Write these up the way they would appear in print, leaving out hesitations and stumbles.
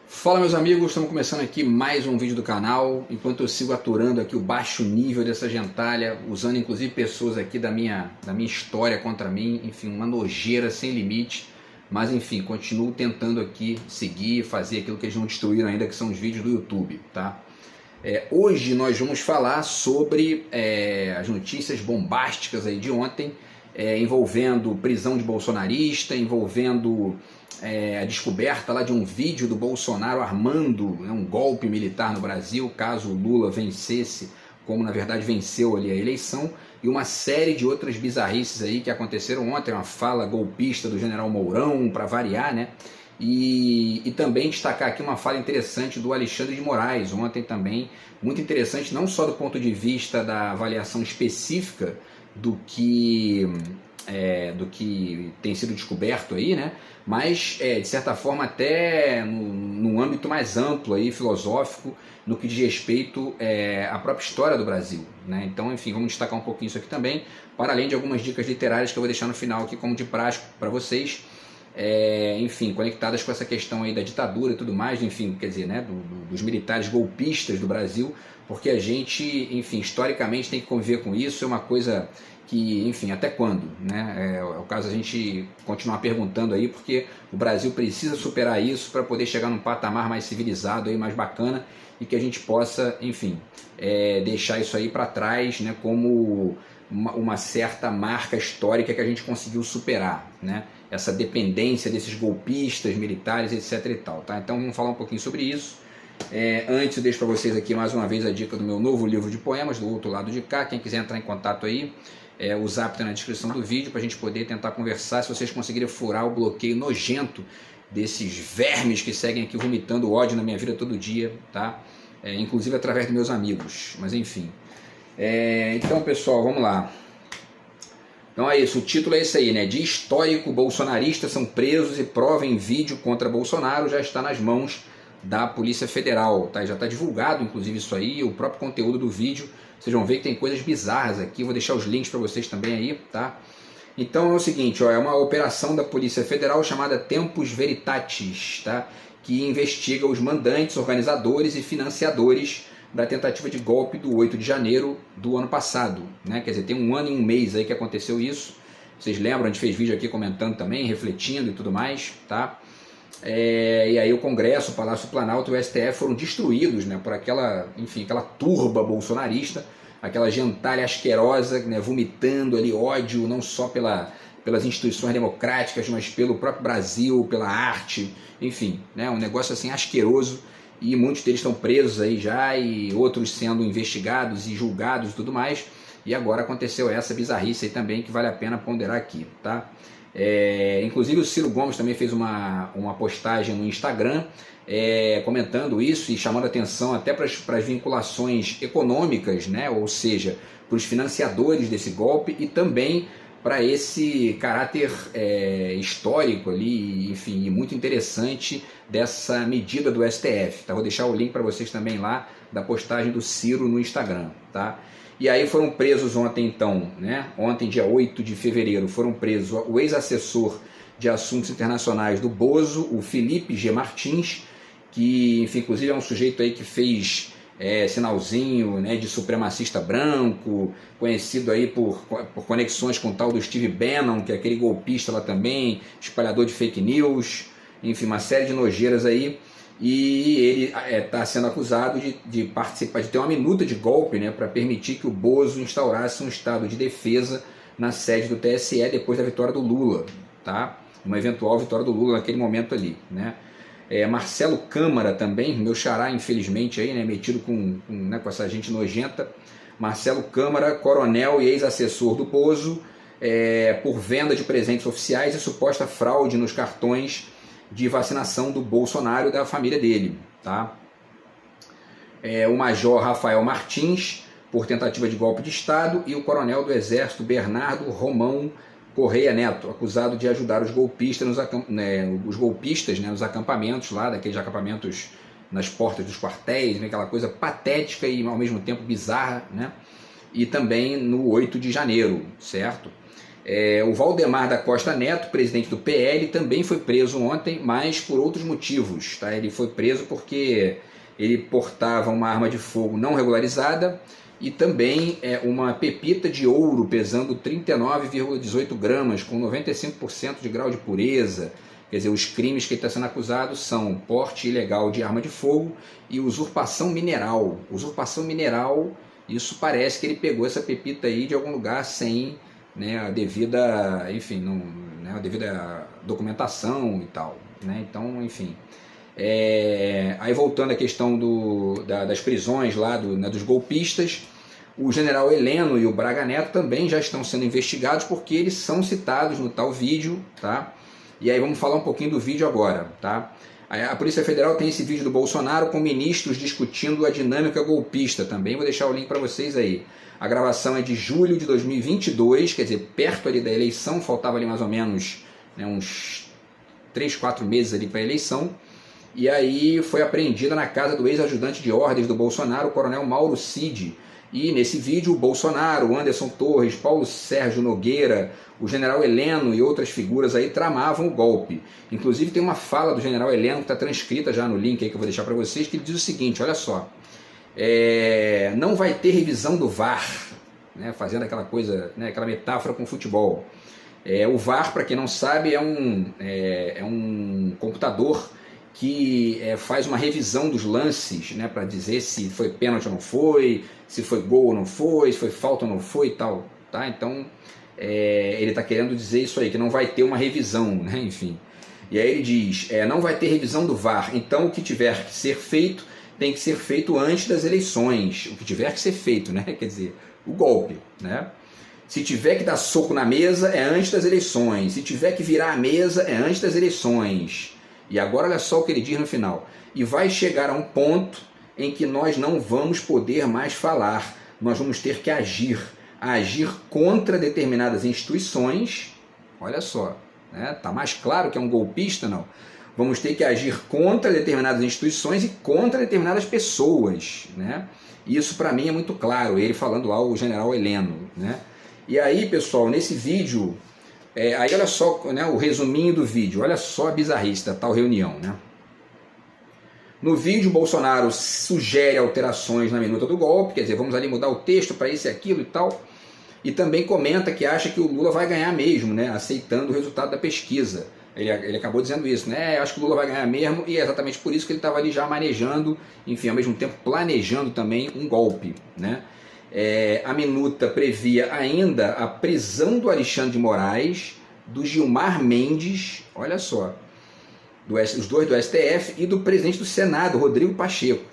Fala meus amigos, estamos começando aqui mais um vídeo do canal. Enquanto eu sigo aturando aqui o baixo nível dessa gentalha, usando inclusive pessoas aqui da minha história contra mim, enfim, uma nojeira sem limite. Mas enfim, continuo tentando aqui seguir, fazer aquilo que eles não destruíram ainda, que são os vídeos do YouTube, tá? Hoje nós vamos falar sobre as notícias bombásticas aí de ontem, envolvendo prisão de bolsonarista, envolvendo a descoberta lá de um vídeo do Bolsonaro armando um golpe militar no Brasil, caso o Lula vencesse, como na verdade venceu ali a eleição, e uma série de outras bizarrices aí que aconteceram ontem, uma fala golpista do general Mourão, para variar, né? E também destacar aqui uma fala interessante do Alexandre de Moraes, ontem também, muito interessante, não só do ponto de vista da avaliação específica do que tem sido descoberto aí, né? Mas de certa forma até no âmbito mais amplo aí, filosófico, no que diz respeito à própria história do Brasil, né? Então, enfim, vamos destacar um pouquinho isso aqui também, para além de algumas dicas literárias que eu vou deixar no final aqui como de praxe para vocês, enfim, conectadas com essa questão aí da ditadura e tudo mais, enfim, quer dizer, né, dos militares golpistas do Brasil, porque a gente, enfim, historicamente tem que conviver com isso, é uma coisa que, enfim, até quando, né? É o caso a gente continuar perguntando aí, porque o Brasil precisa superar isso para poder chegar num patamar mais civilizado, aí, mais bacana, e que a gente possa, enfim, deixar isso aí para trás, né, como uma certa marca histórica que a gente conseguiu superar, né? Essa dependência desses golpistas militares, etc e tal, tá? Então vamos falar um pouquinho sobre isso. Antes eu deixo para vocês aqui mais uma vez a dica do meu novo livro de poemas, do outro lado de cá. Quem quiser entrar em contato aí, o zap está na descrição do vídeo para a gente poder tentar conversar, se vocês conseguirem furar o bloqueio nojento desses vermes que seguem aqui vomitando ódio na minha vida todo dia, tá? Inclusive através dos meus amigos, mas enfim. Então pessoal, vamos lá. Então é isso, o título é esse aí, né? De histórico, bolsonaristas são presos e prova em vídeo contra Bolsonaro já está nas mãos da Polícia Federal, tá? Já está divulgado, inclusive, isso aí, o próprio conteúdo do vídeo. Vocês vão ver que tem coisas bizarras aqui, vou deixar os links para vocês também aí, tá? Então é o seguinte, ó, é uma operação da Polícia Federal chamada Tempus Veritatis, tá? Que investiga os mandantes, organizadores e financiadores da tentativa de golpe do 8 de janeiro do ano passado, né? Quer dizer, tem um ano e um mês aí que aconteceu isso. Vocês lembram, a gente fez vídeo aqui comentando também, refletindo e tudo mais, tá? E aí o Congresso, o Palácio Planalto e o STF foram destruídos, né, por aquela, enfim, aquela turba bolsonarista, aquela gentalha asquerosa, né, vomitando ali ódio, não só pelas instituições democráticas, mas pelo próprio Brasil, pela arte, enfim, né, um negócio assim asqueroso. E muitos deles estão presos aí já, e outros sendo investigados e julgados e tudo mais. E agora aconteceu essa bizarrice aí também, que vale a pena ponderar aqui, tá? Inclusive o Ciro Gomes também fez uma postagem no Instagram comentando isso e chamando atenção até para as vinculações econômicas, né? Ou seja, para os financiadores desse golpe e também para esse caráter histórico ali, enfim, muito interessante dessa medida do STF, tá? Vou deixar o link para vocês também lá da postagem do Ciro no Instagram, tá? E aí foram presos ontem então, né? Ontem, dia 8 de fevereiro, foram presos o ex-assessor de assuntos internacionais do Bozo, o Felipe G. Martins, que, enfim, inclusive é um sujeito aí que fez sinalzinho, né, de supremacista branco, conhecido aí por conexões com o tal do Steve Bannon, que é aquele golpista lá também, espalhador de fake news, enfim, uma série de nojeiras aí. E ele está sendo acusado de participar, de ter uma minuta de golpe, né, para permitir que o Bozo instaurasse um estado de defesa na sede do TSE depois da vitória do Lula, tá? Uma eventual vitória do Lula naquele momento ali, né? Marcelo Câmara também, meu xará infelizmente aí, né, metido com essa gente nojenta. Marcelo Câmara, coronel e ex-assessor do Bozo, por venda de presentes oficiais e suposta fraude nos cartões de vacinação do Bolsonaro e da família dele, tá? O major Rafael Martins, por tentativa de golpe de Estado, e o coronel do Exército Bernardo Romão Correia Neto, acusado de ajudar os golpistas nos acampamentos lá, daqueles acampamentos nas portas dos quartéis, aquela coisa patética e ao mesmo tempo bizarra, né? E também no 8 de janeiro, certo? O Valdemar da Costa Neto, presidente do PL, também foi preso ontem, mas por outros motivos. Tá? Ele foi preso porque ele portava uma arma de fogo não regularizada e também uma pepita de ouro pesando 39,18 gramas, com 95% de grau de pureza. Quer dizer, os crimes que ele está sendo acusado são porte ilegal de arma de fogo e usurpação mineral. Usurpação mineral, isso parece que ele pegou essa pepita aí de algum lugar sem, né, a devida, enfim, não, né, a devida documentação e tal, né? Então, enfim. Aí voltando à questão das prisões lá né, dos golpistas, o general Heleno e o Braga Neto também já estão sendo investigados porque eles são citados no tal vídeo, tá? E aí vamos falar um pouquinho do vídeo agora, tá? A Polícia Federal tem esse vídeo do Bolsonaro com ministros discutindo a dinâmica golpista, também vou deixar o link para vocês aí. A gravação é de julho de 2022, quer dizer, perto ali da eleição, faltava ali mais ou menos, né, uns 3, 4 meses ali para a eleição. E aí foi apreendida na casa do ex-ajudante de ordens do Bolsonaro, o coronel Mauro Cid. E nesse vídeo o Bolsonaro, o Anderson Torres, Paulo Sérgio Nogueira, o general Heleno e outras figuras aí tramavam o golpe. Inclusive tem uma fala do general Heleno que está transcrita já no link aí que eu vou deixar para vocês, que ele diz o seguinte, olha só, não vai ter revisão do VAR, né, fazendo aquela coisa, né, aquela metáfora com o futebol. O VAR, para quem não sabe, é um computador que faz uma revisão dos lances, né, para dizer se foi pênalti ou não foi, se foi gol ou não foi, se foi falta ou não foi e tal. Tá? Então, ele está querendo dizer isso aí, que não vai ter uma revisão, né, enfim. E aí ele diz, não vai ter revisão do VAR, então o que tiver que ser feito, tem que ser feito antes das eleições. O que tiver que ser feito, né, quer dizer, o golpe, né? Se tiver que dar soco na mesa, é antes das eleições. Se tiver que virar a mesa, é antes das eleições. E agora olha só o que ele diz no final. E vai chegar a um ponto em que nós não vamos poder mais falar. Nós vamos ter que agir. Agir contra determinadas instituições. Olha só, né? Tá mais claro que é um golpista, não? Vamos ter que agir contra determinadas instituições e contra determinadas pessoas, né? Isso para mim é muito claro. Ele falando lá, o general Heleno, né? E aí, pessoal, nesse vídeo... aí olha só, né, o resuminho do vídeo, olha só a bizarrice da tal reunião, né? No vídeo, Bolsonaro sugere alterações na minuta do golpe, quer dizer, vamos ali mudar o texto para isso e aquilo e tal, e também comenta que acha que o Lula vai ganhar mesmo, né, aceitando o resultado da pesquisa. Ele acabou dizendo isso, né, acho que o Lula vai ganhar mesmo, e é exatamente por isso que ele estava ali já manejando, enfim, ao mesmo tempo planejando também um golpe, né? A minuta previa ainda a prisão do Alexandre de Moraes, do Gilmar Mendes, olha só, os dois do STF, e do presidente do Senado, Rodrigo Pacheco,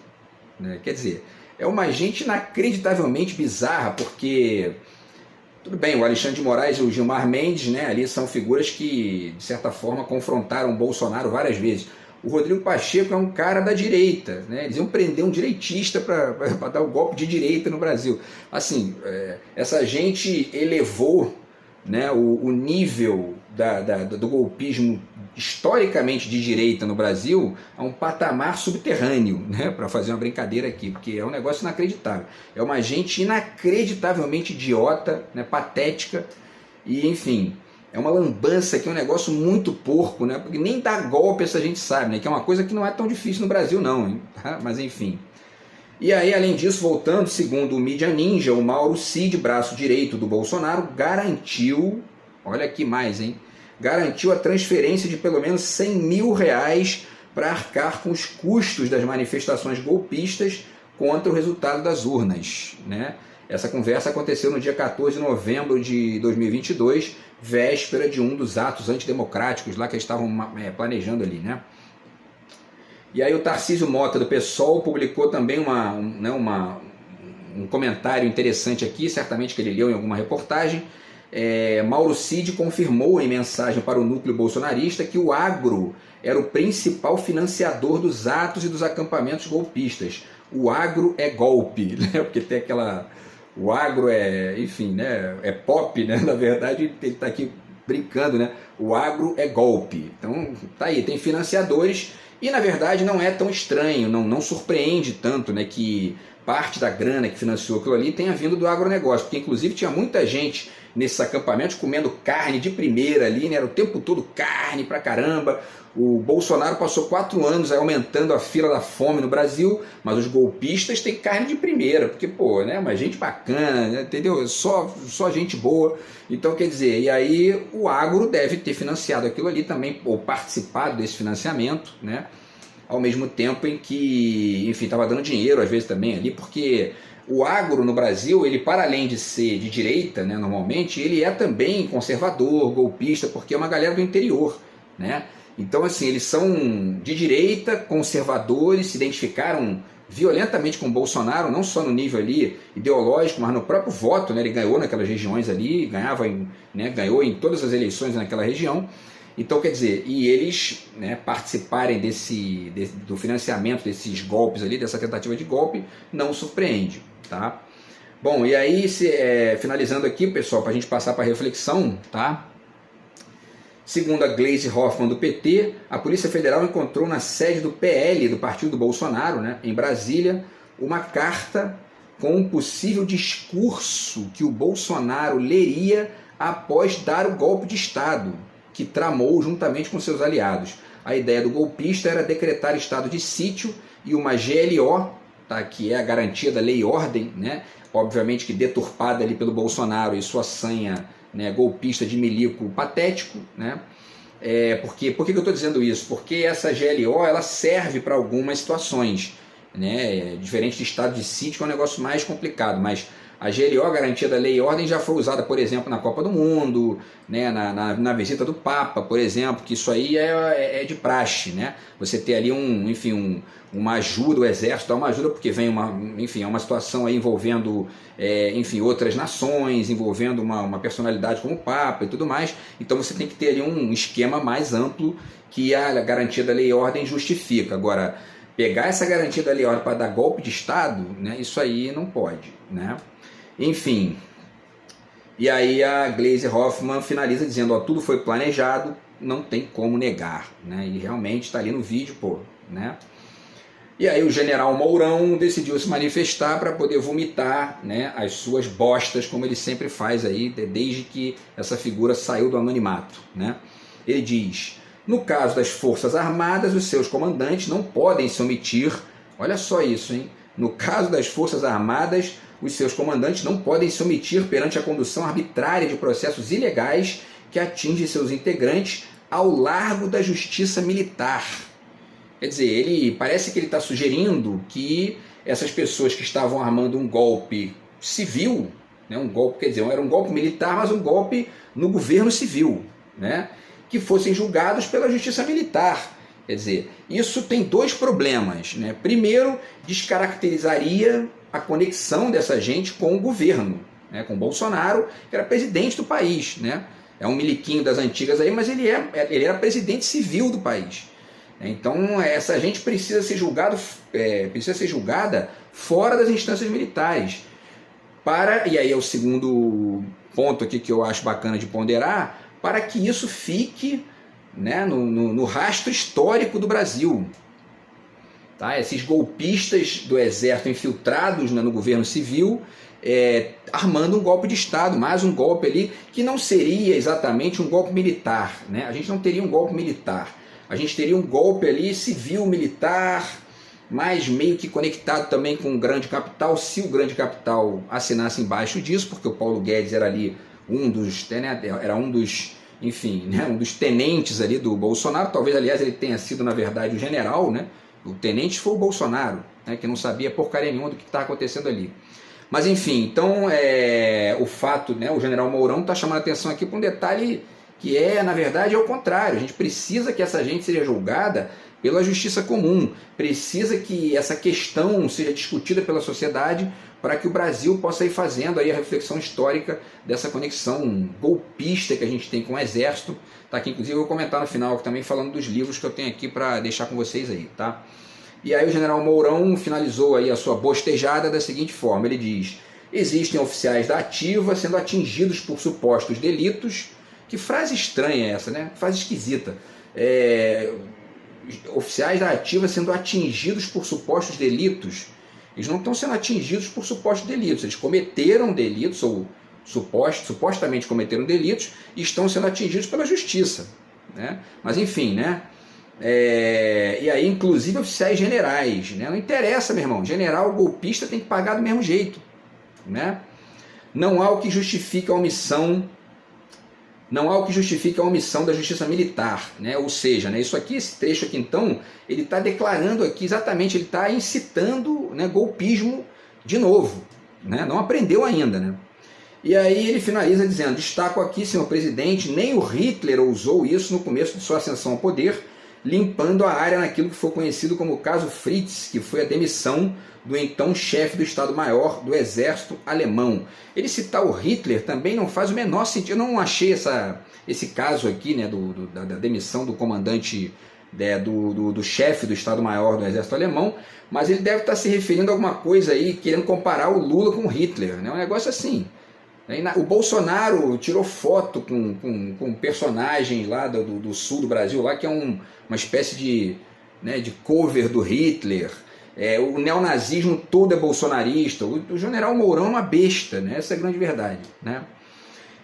né? Quer dizer, é uma gente inacreditavelmente bizarra, porque, tudo bem, o Alexandre de Moraes e o Gilmar Mendes, né, ali são figuras que, de certa forma, confrontaram o Bolsonaro várias vezes. O Rodrigo Pacheco é um cara da direita, né? Eles iam prender um direitista para dar o golpe de direita no Brasil. Assim, essa gente elevou, né, o nível do golpismo historicamente de direita no Brasil a um patamar subterrâneo, né, para fazer uma brincadeira aqui, porque é um negócio inacreditável. É uma gente inacreditavelmente idiota, né, patética, e enfim... É uma lambança que é um negócio muito porco, né? Porque nem dar golpe essa gente sabe, né? Que é uma coisa que não é tão difícil no Brasil não, hein? Tá? Mas enfim. E aí, além disso, voltando, segundo o Mídia Ninja, o Mauro Cid, braço direito do Bolsonaro, garantiu, olha aqui mais, hein? Garantiu a transferência de pelo menos R$100 mil para arcar com os custos das manifestações golpistas contra o resultado das urnas, né? Essa conversa aconteceu no dia 14 de novembro de 2022, véspera de um dos atos antidemocráticos lá que eles estavam planejando ali, né? E aí o Tarcísio Mota, do PSOL, publicou também um comentário interessante aqui, certamente que ele leu em alguma reportagem. Mauro Cid confirmou em mensagem para o núcleo bolsonarista que o agro era o principal financiador dos atos e dos acampamentos golpistas. O agro é golpe, né? Porque tem aquela... O agro enfim, né, é pop, né? Na verdade ele está aqui brincando, né? O agro é golpe. Então tá aí, tem financiadores E na verdade não é tão estranho, não surpreende tanto, né, que parte da grana que financiou aquilo ali tenha vindo do agronegócio, porque inclusive tinha muita gente nesses acampamentos comendo carne de primeira ali, né, era o tempo todo carne pra caramba. O Bolsonaro passou 4 anos aí aumentando a fila da fome no Brasil, mas os golpistas têm carne de primeira, porque, pô, né, uma gente bacana, né, entendeu? Só gente boa. Então, quer dizer, e aí o agro deve ter financiado aquilo ali também, ou participado desse financiamento, né? Ao mesmo tempo em que, enfim, estava dando dinheiro às vezes também ali, porque o agro no Brasil, ele para além de ser de direita, né, normalmente, ele é também conservador, golpista, porque é uma galera do interior, né? Então, assim, eles são de direita, conservadores, se identificaram violentamente com o Bolsonaro, não só no nível ali ideológico, mas no próprio voto, né? Ele ganhou naquelas regiões ali, ganhou em todas as eleições naquela região. Então, quer dizer, e eles, né, participarem do financiamento desses golpes ali, dessa tentativa de golpe, não surpreende, tá? Bom, e aí, finalizando aqui, pessoal, para a gente passar para a reflexão, tá? Segundo a Gleisi Hoffmann do PT, a Polícia Federal encontrou na sede do PL, do partido do Bolsonaro, né, em Brasília, uma carta com um possível discurso que o Bolsonaro leria após dar o golpe de Estado, que tramou juntamente com seus aliados. A ideia do golpista era decretar estado de sítio e uma GLO, tá, que é a garantia da lei e ordem, né, obviamente que deturpada ali pelo Bolsonaro e sua sanha, né, golpista de milico patético, né? Por que eu estou dizendo isso? Porque essa GLO ela serve para algumas situações, né? Diferente de estado de sítio, que é um negócio mais complicado, mas a GLO, a garantia da lei e ordem, já foi usada, por exemplo, na Copa do Mundo, né, na visita do Papa, por exemplo, que isso aí é de praxe, né? Você ter ali uma ajuda, o exército dá uma ajuda porque vem é uma situação aí envolvendo outras nações, envolvendo uma personalidade como o Papa e tudo mais. Então você tem que ter ali um esquema mais amplo que a garantia da lei e ordem justifica. Agora, pegar essa garantia da lei e ordem para dar golpe de Estado, né, isso aí não pode, né? Enfim, e aí a Gleisi Hoffmann finaliza dizendo, ó, tudo foi planejado, não tem como negar, né? E realmente está ali no vídeo, pô, né? E aí o general Mourão decidiu se manifestar para poder vomitar, né, as suas bostas, como ele sempre faz aí, desde que essa figura saiu do anonimato, né? Ele diz, no caso das Forças Armadas, os seus comandantes não podem se omitir, olha só isso, hein? No caso das Forças Armadas, os seus comandantes não podem se omitir perante a condução arbitrária de processos ilegais que atingem seus integrantes ao largo da justiça militar. Quer dizer, parece que ele está sugerindo que essas pessoas que estavam armando um golpe civil, né, era um golpe militar, mas um golpe no governo civil, né, que fossem julgados pela justiça militar. Quer dizer, isso tem 2 problemas, né? Primeiro, descaracterizaria a conexão dessa gente com o governo, né? Com Bolsonaro, que era presidente do país, né? É um miliquinho das antigas aí, mas ele era presidente civil do país. Então essa gente precisa ser julgada fora das instâncias militares. E aí é o segundo ponto aqui que eu acho bacana de ponderar, para que isso fique, né, no rastro histórico do Brasil. Tá? Esses golpistas do exército infiltrados, né, no governo civil, armando um golpe de Estado, mais um golpe ali, que não seria exatamente um golpe militar, né? A gente não teria um golpe militar, a gente teria um golpe ali civil-militar, mas meio que conectado também com o grande capital, se o grande capital assinasse embaixo disso, porque o Paulo Guedes era ali um dos tenentes ali do Bolsonaro. Talvez, aliás, ele tenha sido, na verdade, o general, né? O tenente foi o Bolsonaro, né? Que não sabia porcaria nenhuma do que estava acontecendo ali. Mas, enfim, então, o fato, né? O general Mourão está chamando a atenção aqui para um detalhe que na verdade, é o contrário. A gente precisa que essa gente seja julgada pela justiça comum, precisa que essa questão seja discutida pela sociedade para que o Brasil possa ir fazendo aí a reflexão histórica dessa conexão golpista que a gente tem com o exército. Tá aqui, inclusive, eu vou comentar no final também falando dos livros que eu tenho aqui para deixar com vocês aí, tá? E aí o general Mourão finalizou aí a sua bostejada da seguinte forma, ele diz: existem oficiais da ativa sendo atingidos por supostos delitos. Que frase estranha é essa, né? Frase esquisita. oficiais da ativa sendo atingidos por supostos delitos. Eles não estão sendo atingidos por supostos delitos, eles cometeram delitos, ou supostamente cometeram delitos, e estão sendo atingidos pela justiça, né? Mas enfim, né? E aí, inclusive oficiais generais, né? Não interessa, meu irmão, general golpista tem que pagar do mesmo jeito, né? Não há o que justifique a omissão. Não há o que justifique a omissão da justiça militar, né? Ou seja, né, isso aqui, esse trecho aqui então, ele está declarando aqui exatamente, ele está incitando, né, golpismo de novo, né? Não aprendeu ainda, né? E aí ele finaliza dizendo: destaco aqui, senhor presidente, nem o Hitler ousou isso no começo de sua ascensão ao poder, limpando a área naquilo que foi conhecido como o caso Fritz, que foi a demissão do então chefe do Estado-Maior do Exército Alemão. Ele citar o Hitler também não faz o menor sentido. Eu não achei esse caso aqui, né, da demissão do comandante, do chefe do Estado-Maior do Exército Alemão, mas ele deve estar se referindo a alguma coisa aí, querendo comparar o Lula com o Hitler, né? Um negócio assim. O Bolsonaro tirou foto com personagens lá do sul do Brasil, lá, que é uma espécie de cover do Hitler. O neonazismo todo é bolsonarista. O general Mourão é uma besta, né? Essa é a grande verdade, né?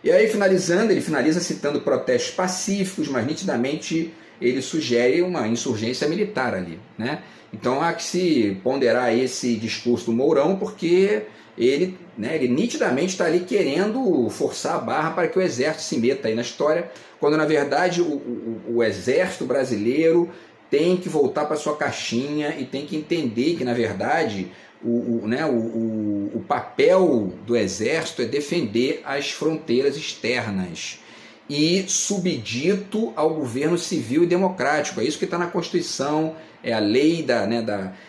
E aí, finalizando, ele finaliza citando protestos pacíficos, mas nitidamente ele sugere uma insurgência militar ali, né? Então há que se ponderar esse discurso do Mourão, porque ele nitidamente está ali querendo forçar a barra para que o exército se meta aí na história, quando na verdade o exército brasileiro tem que voltar para sua caixinha e tem que entender que na verdade o papel do exército é defender as fronteiras externas e subdito ao governo civil e democrático. É isso que está na Constituição, é a lei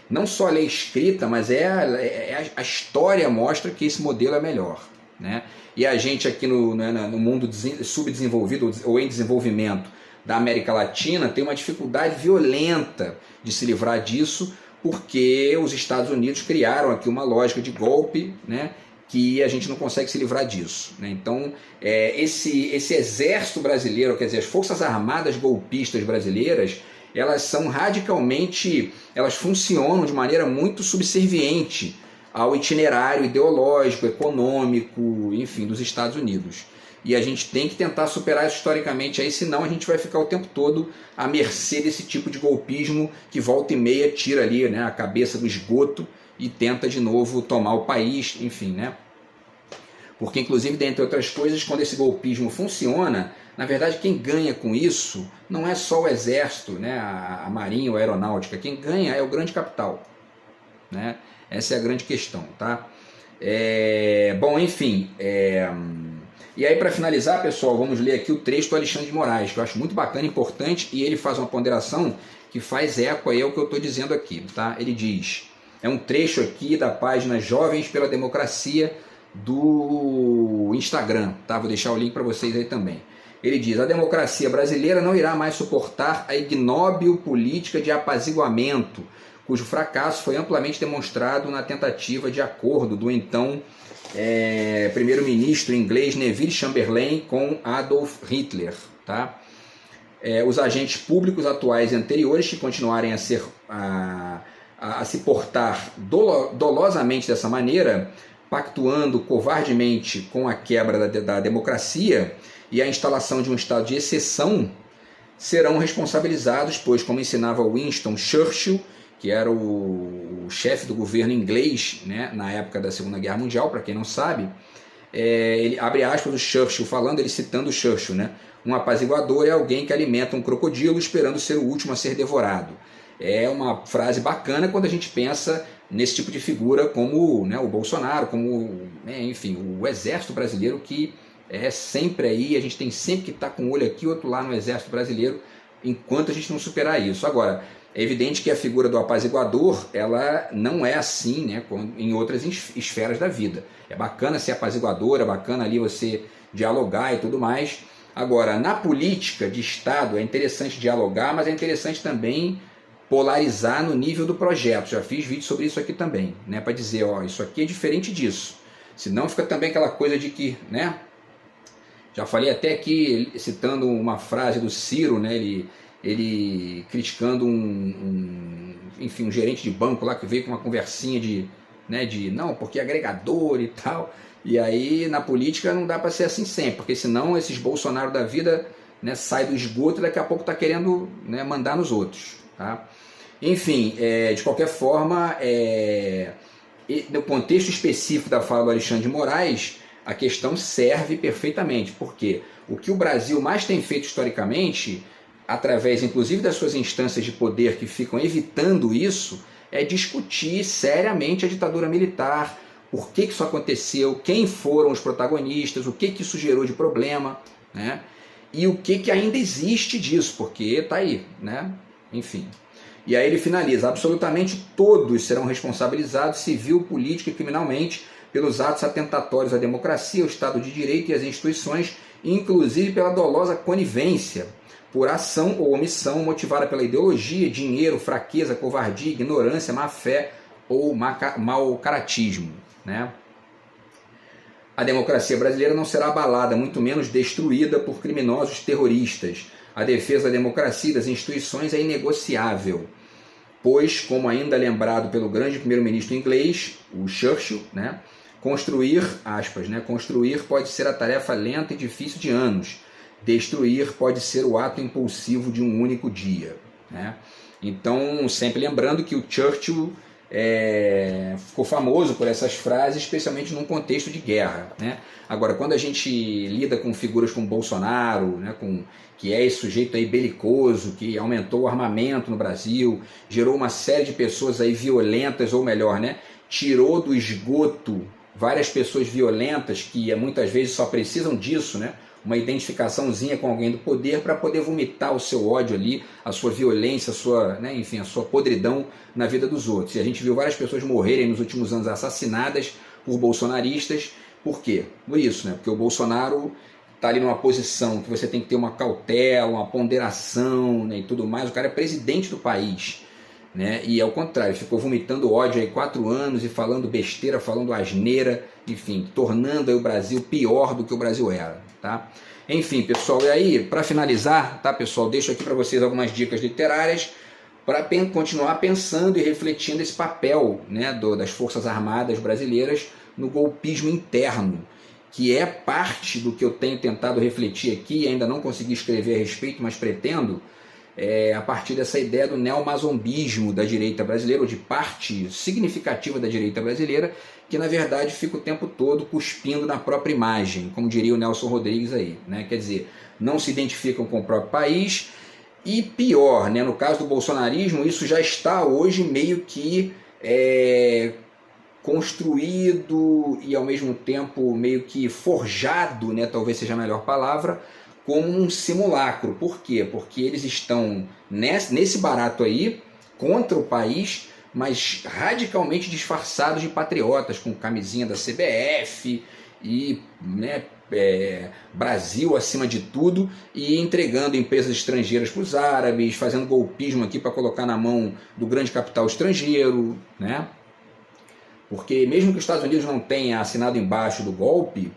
não só a lei escrita, mas a história mostra que esse modelo é melhor, né? E a gente aqui no mundo subdesenvolvido ou em desenvolvimento da América Latina tem uma dificuldade violenta de se livrar disso, porque os Estados Unidos criaram aqui uma lógica de golpe, né, que a gente não consegue se livrar disso, né? Então, esse exército brasileiro, quer dizer, as Forças Armadas golpistas brasileiras, elas são radicalmente, elas funcionam de maneira muito subserviente ao itinerário ideológico, econômico, enfim, dos Estados Unidos. E a gente tem que tentar superar isso historicamente aí, senão a gente vai ficar o tempo todo à mercê desse tipo de golpismo que volta e meia tira ali, né, a cabeça do esgoto e tenta de novo tomar o país, enfim, né? Porque, inclusive, dentre outras coisas, quando esse golpismo funciona, na verdade, quem ganha com isso não é só o exército, né, a marinha ou a aeronáutica, quem ganha é o grande capital, né? Essa é a grande questão, tá? Bom, enfim, e aí, para finalizar, pessoal, vamos ler aqui o trecho do Alexandre de Moraes, que eu acho muito bacana, importante, e ele faz uma ponderação que faz eco aí ao que eu estou dizendo aqui, tá? Ele diz, é um trecho aqui da página Jovens pela Democracia do Instagram, tá? Vou deixar o link para vocês aí também. Ele diz: a democracia brasileira não irá mais suportar a ignóbil política de apaziguamento, cujo fracasso foi amplamente demonstrado na tentativa de acordo do então primeiro-ministro inglês Neville Chamberlain com Adolf Hitler, tá? Os agentes públicos atuais e anteriores que continuarem a se portar dolosamente dessa maneira, pactuando covardemente com a quebra da democracia e a instalação de um estado de exceção, serão responsabilizados, pois, como ensinava Winston Churchill, que era o chefe do governo inglês, né, na época da Segunda Guerra Mundial, para quem não sabe, ele abre aspas do Churchill falando, ele citando Churchill, né? Um apaziguador é alguém que alimenta um crocodilo esperando ser o último a ser devorado. É uma frase bacana quando a gente pensa nesse tipo de figura como, né, o Bolsonaro, como, enfim, o exército brasileiro, que é sempre aí, a gente tem sempre que estar com um olho aqui, outro lá no exército brasileiro, enquanto a gente não superar isso. Agora, é evidente que a figura do apaziguador, ela não é assim, né, em outras esferas da vida. É bacana ser apaziguador, é bacana ali você dialogar e tudo mais. Agora, na política de Estado é interessante dialogar, mas é interessante também polarizar no nível do projeto. Já fiz vídeo sobre isso aqui também, né, para dizer, ó, isso aqui é diferente disso. Senão fica também aquela coisa de que, né, já falei até aqui, citando uma frase do Ciro, né, ele criticando enfim, um gerente de banco lá que veio com uma conversinha de não, porque é agregador e tal. E aí na política não dá para ser assim sempre, porque senão esses Bolsonaro da vida, né, sai do esgoto e daqui a pouco está querendo, né, mandar nos outros. Tá? Enfim, de qualquer forma, no contexto específico da fala do Alexandre de Moraes, a questão serve perfeitamente, porque o que o Brasil mais tem feito historicamente, através inclusive das suas instâncias de poder que ficam evitando isso, é discutir seriamente a ditadura militar, por que isso aconteceu, quem foram os protagonistas, o que isso gerou de problema, né? E o que ainda existe disso, porque está aí, né? Enfim. E aí ele finaliza: absolutamente todos serão responsabilizados civil, política e criminalmente pelos atos atentatórios à democracia, ao Estado de Direito e às instituições, inclusive pela dolosa conivência, por ação ou omissão motivada pela ideologia, dinheiro, fraqueza, covardia, ignorância, má-fé ou mau caratismo. Né? A democracia brasileira não será abalada, muito menos destruída por criminosos terroristas. A defesa da democracia e das instituições é inegociável, pois, como ainda lembrado pelo grande primeiro-ministro inglês, o Churchill, né, construir pode ser a tarefa lenta e difícil de anos, destruir pode ser o ato impulsivo de um único dia. Né? Então, sempre lembrando que o Churchill ficou famoso por essas frases, especialmente num contexto de guerra. Né? Agora, quando a gente lida com figuras como Bolsonaro, né, que é esse sujeito aí belicoso, que aumentou o armamento no Brasil, gerou uma série de pessoas aí violentas, ou melhor, né, tirou do esgoto várias pessoas violentas que muitas vezes só precisam disso, né, uma identificaçãozinha com alguém do poder para poder vomitar o seu ódio ali, a sua violência, a sua podridão na vida dos outros. E a gente viu várias pessoas morrerem nos últimos anos assassinadas por bolsonaristas. Por quê? Por isso, né? Porque o Bolsonaro está ali numa posição que você tem que ter uma cautela, uma ponderação, né, e tudo mais. O cara é presidente do país. Né? E ao contrário, ficou vomitando ódio aí 4 anos e falando besteira, falando asneira, enfim, tornando aí o Brasil pior do que o Brasil era, tá? Enfim, pessoal, e aí, para finalizar, tá, pessoal, deixo aqui para vocês algumas dicas literárias para continuar pensando e refletindo esse papel, né, das Forças Armadas brasileiras no golpismo interno, que é parte do que eu tenho tentado refletir aqui, ainda não consegui escrever a respeito, mas pretendo, a partir dessa ideia do neomazombismo da direita brasileira, ou de parte significativa da direita brasileira, que na verdade fica o tempo todo cuspindo na própria imagem, como diria o Nelson Rodrigues aí, né? Quer dizer, não se identificam com o próprio país, e pior, né? No caso do bolsonarismo, isso já está hoje meio que construído e ao mesmo tempo meio que forjado, né? Talvez seja a melhor palavra, como um simulacro. Por quê? Porque eles estão nesse barato aí, contra o país, mas radicalmente disfarçados de patriotas, com camisinha da CBF e, né, Brasil acima de tudo, e entregando empresas estrangeiras para os árabes, fazendo golpismo aqui para colocar na mão do grande capital estrangeiro, né? Porque mesmo que os Estados Unidos não tenha assinado embaixo do golpe,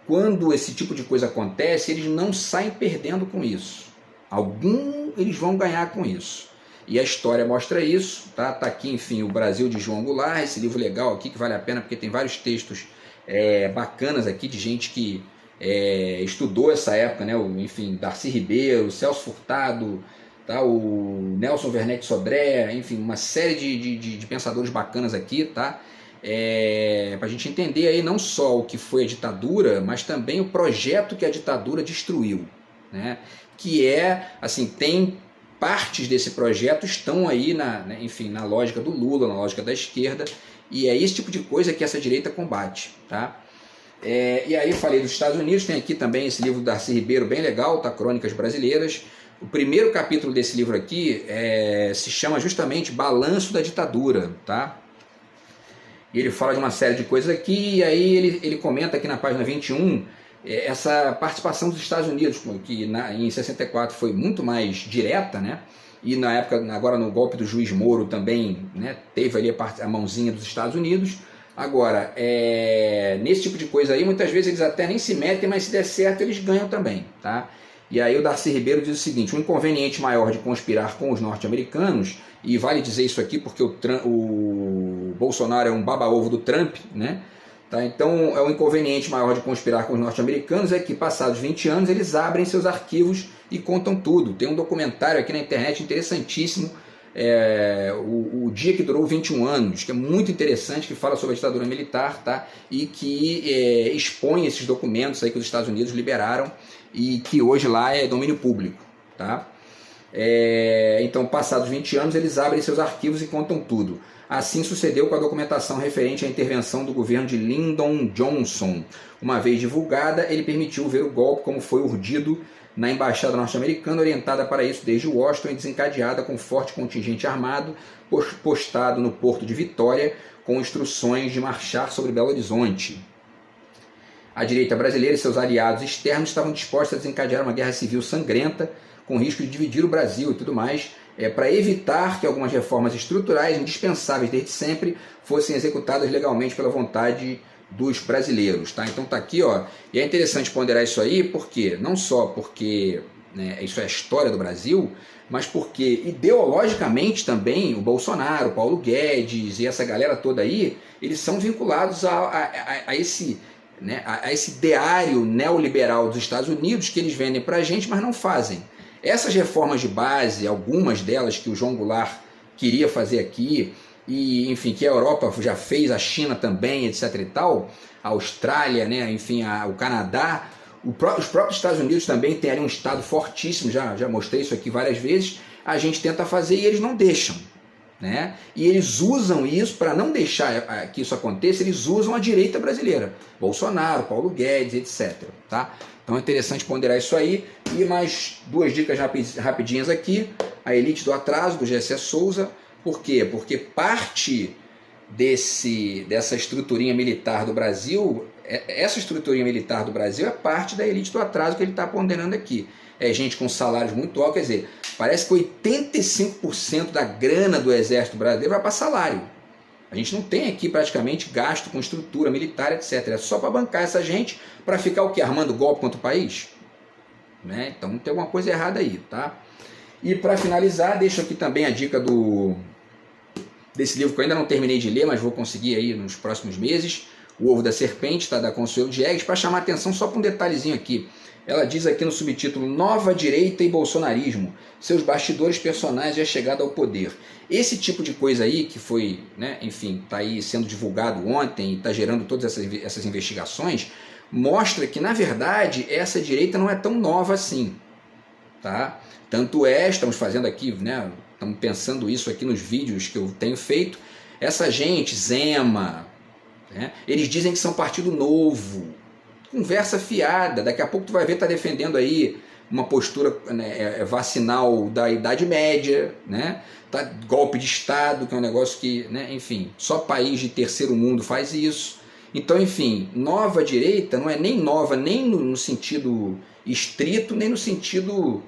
quando esse tipo de coisa acontece, eles não saem perdendo com isso. Eles vão ganhar com isso. E a história mostra isso. Tá aqui, enfim, o Brasil de João Goulart, esse livro legal aqui que vale a pena porque tem vários textos bacanas aqui de gente que estudou essa época, né? Enfim, Darcy Ribeiro, Celso Furtado, tá? O Nelson Werneck Sodré, enfim, uma série de pensadores bacanas aqui, tá? Para a gente entender aí não só o que foi a ditadura, mas também o projeto que a ditadura destruiu, né? Que assim, tem partes desse projeto estão aí na lógica do Lula, na lógica da esquerda, e é esse tipo de coisa que essa direita combate, tá? E aí falei dos Estados Unidos, tem aqui também esse livro do Darcy Ribeiro, bem legal, tá? Crônicas Brasileiras. O primeiro capítulo desse livro aqui se chama justamente Balanço da Ditadura, tá? E ele fala de uma série de coisas aqui, e aí ele comenta aqui na página 21 essa participação dos Estados Unidos, que em 64 foi muito mais direta, né? E na época, agora no golpe do juiz Moro também, né, teve ali a mãozinha dos Estados Unidos. Agora, nesse tipo de coisa aí, muitas vezes eles até nem se metem, mas se der certo eles ganham também, tá? E aí o Darcy Ribeiro diz o seguinte: o inconveniente maior de conspirar com os norte-americanos, e vale dizer isso aqui porque o Bolsonaro é um baba-ovo do Trump, né? Tá? Então, o inconveniente maior de conspirar com os norte-americanos é que, passados 20 anos, eles abrem seus arquivos e contam tudo. Tem um documentário aqui na internet interessantíssimo, o Dia que Durou 21 Anos, que é muito interessante, que fala sobre a ditadura militar, tá? E que expõe esses documentos aí que os Estados Unidos liberaram e que hoje lá é domínio público, tá? Então, passados 20 anos, eles abrem seus arquivos e contam tudo. Assim sucedeu com a documentação referente à intervenção do governo de Lyndon Johnson. Uma vez divulgada, ele permitiu ver o golpe como foi urdido na embaixada norte-americana, orientada para isso desde Washington e desencadeada com forte contingente armado, postado no porto de Vitória, com instruções de marchar sobre Belo Horizonte. A direita brasileira e seus aliados externos estavam dispostos a desencadear uma guerra civil sangrenta, com risco de dividir o Brasil e tudo mais, para evitar que algumas reformas estruturais indispensáveis desde sempre fossem executadas legalmente pela vontade dos brasileiros. Tá? Então tá aqui, ó, e é interessante ponderar isso aí, porque não só porque isso é a história do Brasil, mas porque ideologicamente também o Bolsonaro, o Paulo Guedes e essa galera toda aí, eles são vinculados a esse ideário neoliberal dos Estados Unidos que eles vendem pra gente, mas não fazem. Essas reformas de base, algumas delas que o João Goulart queria fazer aqui, e enfim, que a Europa já fez, a China também, etc e tal, a Austrália, né, enfim, o Canadá, os próprios Estados Unidos também tem ali um estado fortíssimo, já mostrei isso aqui várias vezes, a gente tenta fazer e eles não deixam. Né? E eles usam isso, para não deixar que isso aconteça, eles usam a direita brasileira, Bolsonaro, Paulo Guedes, etc. Tá? Então é interessante ponderar isso aí. E mais duas dicas rapidinhas aqui. A elite do atraso, do Gessé Souza. Por quê? Porque parte dessa estruturinha militar do Brasil, essa estruturinha militar do Brasil é parte da elite do atraso que ele está ponderando aqui. É gente com salários muito altos, quer dizer, parece que 85% da grana do exército brasileiro vai para salário. A gente não tem aqui praticamente gasto com estrutura militar, etc. É só para bancar essa gente, para ficar o quê? Armando golpe contra o país? Né? Então tem alguma coisa errada aí, tá? E para finalizar, deixo aqui também a dica desse livro que eu ainda não terminei de ler, mas vou conseguir aí nos próximos meses, O Ovo da Serpente, tá? Da Consuelo Diegues, para chamar a atenção só para um detalhezinho aqui. Ela diz aqui no subtítulo: Nova Direita e Bolsonarismo, seus bastidores personagens e a chegada ao poder. Esse tipo de coisa aí, que foi, né, enfim, está aí sendo divulgado ontem e está gerando todas essas investigações, mostra que, na verdade, essa direita não é tão nova assim. Tá? Tanto estamos fazendo aqui, né, estamos pensando isso aqui nos vídeos que eu tenho feito, essa gente, Zema, né, eles dizem que são partido novo, conversa fiada, daqui a pouco tu vai ver, tá defendendo aí uma postura, né, vacinal da Idade Média, né, tá, golpe de Estado, que é um negócio que, né, enfim, só país de terceiro mundo faz isso. Então, enfim, nova direita não é nem nova, nem no sentido estrito, nem no sentido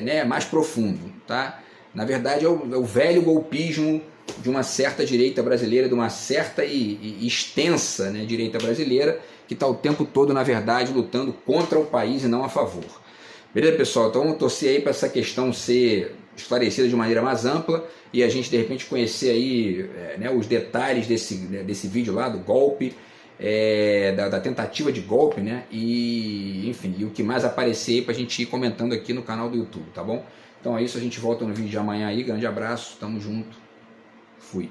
né, mais profundo. Tá? Na verdade, é o velho golpismo de uma certa direita brasileira, de uma certa e extensa, né, direita brasileira, que está o tempo todo, na verdade, lutando contra o país e não a favor. Beleza, pessoal? Então, vamos torcer aí para essa questão ser esclarecida de maneira mais ampla e a gente, de repente, conhecer aí né, os detalhes desse vídeo lá, do golpe, da tentativa de golpe, né? E, enfim, e o que mais aparecer aí para a gente ir comentando aqui no canal do YouTube, tá bom? Então é isso, a gente volta no vídeo de amanhã aí. Grande abraço, tamo junto, fui.